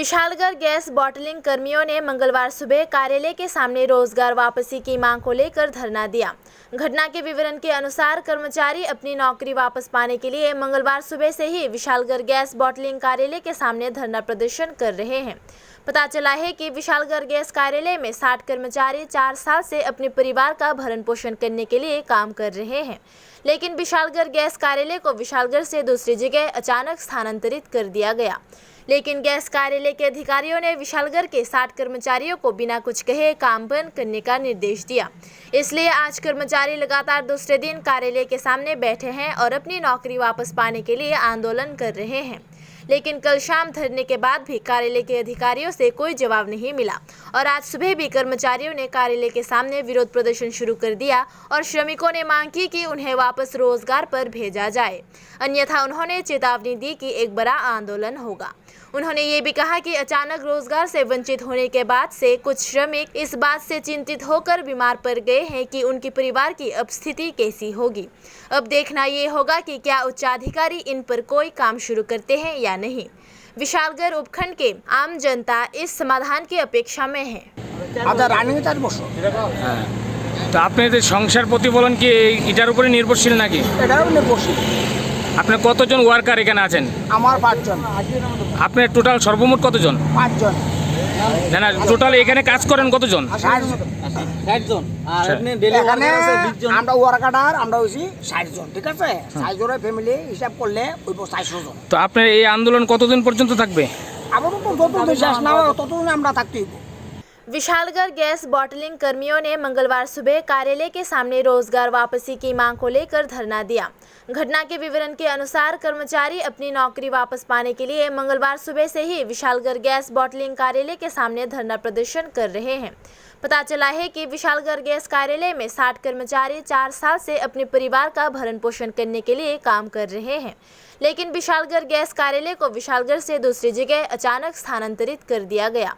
Vishalgarh gas bottling कर्मियों ने मंगलवार सुबह कार्यालय के सामने रोजगार वापसी की मांग को लेकर धरना दिया। घटना के विवरण के अनुसार कर्मचारी अपनी नौकरी वापस पाने के लिए मंगलवार सुबह से ही विशालगढ़ गैस बॉटलिंग कार्यालय के सामने धरना प्रदर्शन कर रहे हैं। पता चला है कि विशालगढ़ गैस कार्यालय में 60 कर्मचारी 4 साल से अपने परिवार का भरण पोषण करने के लिए काम कर रहे हैं, लेकिन विशालगढ़ गैस कार्यालय को विशालगढ़ से दूसरी जगह अचानक स्थानांतरित कर दिया गया। लेकिन गैस कार्यालय के अधिकारियों ने विशालगढ़ के 60 कर्मचारियों को बिना कुछ कहे काम बंद करने का निर्देश दिया। इसलिए आज कर्मचारी लगातार दूसरे दिन कार्यालय के सामने बैठे हैं और अपनी नौकरी वापस पाने के लिए आंदोलन कर रहे हैं। लेकिन कल शाम धरने के बाद भी कार्यालय के अधिकारियों से कोई जवाब नहीं मिला और आज सुबह भी कर्मचारियों ने कार्यालय के सामने विरोध प्रदर्शन शुरू कर दिया और श्रमिकों ने मांग की कि उन्हें वापस रोजगार पर भेजा जाए, अन्यथा उन्होंने चेतावनी दी कि एक बड़ा आंदोलन होगा। उन्होंने ये भी कहा कि अचानक रोजगार से वंचित होने के बाद से कुछ श्रमिक इस बात से चिंतित होकर बीमार पड़ गए हैं कि उनके परिवार की अब स्थिति कैसी होगी। अब देखना ये होगा कि क्या उच्चाधिकारी इन पर कोई काम शुरू करते हैं या नहीं। विशालगढ़ उपखंड के आम जनता इस समाधान की अपेक्षा में है। তো আপনাদের সংসার প্রতিফলন কি এটার উপরে নির্ভরশীল নাকি? এটাও নির্ভরশীল। আপনি কতজন ওয়ার্কার এখানে আছেন? আমার 5 জন। আপনার টোটাল সর্বমোট কতজন? 5 জন। না না, টোটাল এখানে কাজ করেন কতজন? 60 জন। আর আপনি ডেলি ওয়ার্কার আছে 20 জন। আমরা ওয়ার্কার আমরা হইছি 60 জন, ঠিক আছে? 60 জনের ফ্যামিলি হিসাব করলে ওই 400 জন। তো আপনার এই আন্দোলন কতদিন পর্যন্ত থাকবে? আপাতত যতদিন শেষ না হয় ততদিন আমরা থাকতেই। विशालगढ़ गैस बॉटलिंग कर्मियों ने मंगलवार सुबह कार्यालय के सामने रोजगार वापसी की मांग को लेकर धरना दिया। घटना के विवरण के अनुसार कर्मचारी अपनी नौकरी वापस पाने के लिए मंगलवार सुबह से ही विशालगढ़ गैस बॉटलिंग कार्यालय के सामने धरना प्रदर्शन कर रहे हैं। पता चला है कि विशालगढ़ गैस कार्यालय में 60 कर्मचारी 4 साल से अपने परिवार का भरण पोषण करने के लिए काम कर रहे हैं, लेकिन विशालगढ़ गैस कार्यालय को विशालगढ़ से दूसरी जगह अचानक स्थानांतरित कर दिया गया।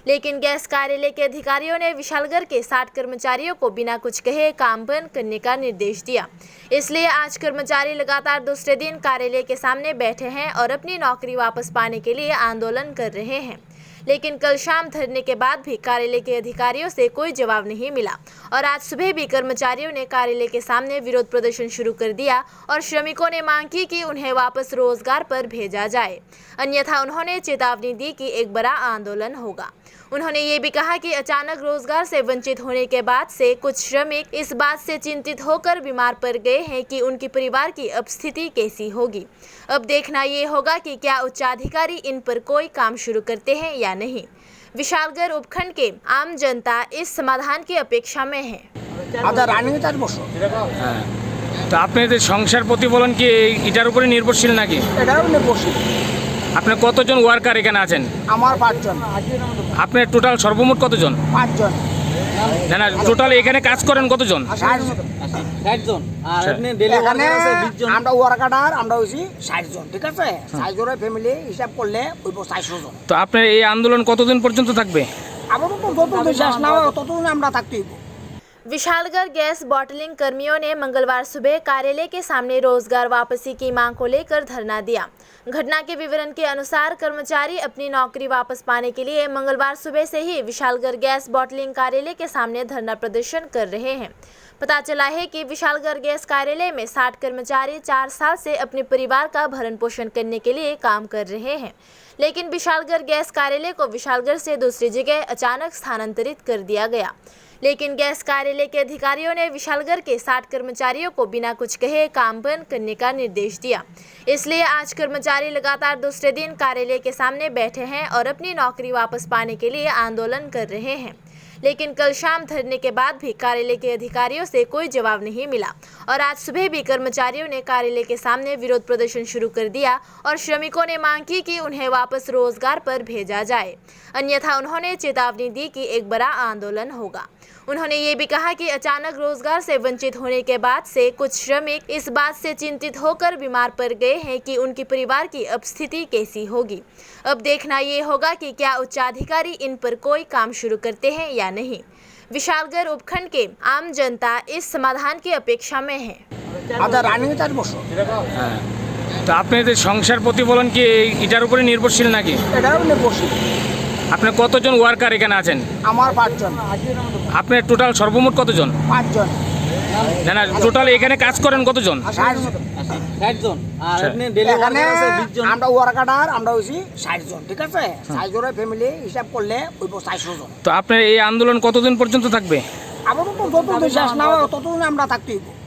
लेकिन गैस कार्यालय के अधिकारियों ने विशालगढ़ के 60 कर्मचारियों को बिना कुछ कहे काम बंद करने का निर्देश दिया। इसलिए आज कर्मचारी लगातार दूसरे दिन कार्यालय के सामने बैठे हैं और अपनी नौकरी वापस पाने के लिए आंदोलन कर रहे हैं। लेकिन कल शाम धरने के बाद भी कार्यालय के अधिकारियों से कोई जवाब नहीं मिला और आज सुबह भी कर्मचारियों ने कार्यालय के सामने विरोध प्रदर्शन शुरू कर दिया और श्रमिकों ने मांग की कि उन्हें वापस रोजगार पर भेजा जाए, अन्यथा उन्होंने चेतावनी दी कि एक बड़ा आंदोलन होगा। उन्होंने ये भी कहा कि अचानक रोजगार से वंचित होने के बाद से कुछ श्रमिक इस बात से चिंतित होकर बीमार पड़ गए हैं कि उनके परिवार की अब स्थिति कैसी होगी। अब देखना ये होगा कि क्या उच्चाधिकारी इन पर कोई काम शुरू करते हैं या नहीं। विशालगढ़ उपखंड के आम जनता इस समाधान की अपेक्षा में है। তো আপনাদের সংসার প্রতিফলন কি এটার উপরে নির্ভরশীল নাকি? এটাও নির্ভরশীল। আপনি কতজন ওয়ার্কার এখানে আছেন? আমার 5 জন। আপনার টোটাল সর্বমোট কতজন? 5 জন। না না, টোটাল এখানে কাজ করেন কতজন? 60 জন। আর আপনি ডেলি ওয়ার্কার আছে 20 জন। আমরা ওয়ার্কার আমরা হইছি 60 জন, ঠিক আছে? 60 জনের ফ্যামিলি হিসাব করলে ওই 400 জন। তো আপনার এই আন্দোলন কতদিন পর্যন্ত থাকবে? আপাতত যতদিন শেষ না হয় ততদিন আমরা থাকতেই। विशालगढ़ गैस बॉटलिंग कर्मियों ने मंगलवार सुबह कार्यालय के सामने रोजगार वापसी की मांग को लेकर धरना दिया। घटना के विवरण के अनुसार कर्मचारी अपनी नौकरी वापस पाने के लिए मंगलवार सुबह से ही विशालगढ़ गैस बॉटलिंग कार्यालय के सामने धरना प्रदर्शन कर रहे हैं। पता चला है कि विशालगढ़ गैस कार्यालय में 60 कर्मचारी 4 साल से अपने परिवार का भरण पोषण करने के लिए काम कर रहे हैं, लेकिन विशालगढ़ गैस कार्यालय को विशालगढ़ से दूसरी जगह अचानक स्थानांतरित कर दिया गया। लेकिन गैस कार्यालय के अधिकारियों ने विशालगढ़ के 60 कर्मचारियों को बिना कुछ कहे काम बंद करने का निर्देश दिया। इसलिए आज कर्मचारी लगातार दूसरे दिन कार्यालय के सामने बैठे हैं और अपनी नौकरी वापस पाने के लिए आंदोलन कर रहे हैं। लेकिन कल शाम धरने के बाद भी कार्यालय के अधिकारियों से कोई जवाब नहीं मिला और आज सुबह भी कर्मचारियों ने कार्यालय के सामने विरोध प्रदर्शन शुरू कर दिया और श्रमिकों ने मांग की कि उन्हें वापस रोजगार पर भेजा जाए, अन्यथा उन्होंने चेतावनी दी कि एक बड़ा आंदोलन होगा। उन्होंने ये भी कहा कि अचानक रोजगार से वंचित होने के बाद से कुछ श्रमिक इस बात से चिंतित होकर बीमार पड़ गए हैं कि उनके परिवार की अब स्थिति कैसी होगी। अब देखना ये होगा कि क्या उच्चाधिकारी इन पर कोई काम शुरू करते हैं या नहीं। विशालगढ़ उपखंड के आम जनता इस समाधान की अपेक्षा में है। তো আপনাদের সংসার প্রতিফলন কি এটার উপরে নির্ভরশীল নাকি? এটাও নির্ভরশীল। আপনার কতজন ওয়ার্কার এখানে আছেন? আমার 5 জন। আপনার টোটাল সর্বমোট কতজন? 5 জন। না না, টোটাল এখানে কাজ করেন কতজন? 60 জন। 60 জন। আর এমনি ডেলি এখানে ওয়ার্কার আছে 20 জন। আমরা ওয়ার্কার আমরা হইছি 60 জন, ঠিক আছে? 60 জনের ফ্যামিলি হিসাব করলে ওই 400 জন। তো আপনার এই আন্দোলন কতদিন পর্যন্ত থাকবে? আপাতত যতদিন শেষ না হয় ততদিন আমরা থাকতেই হইব।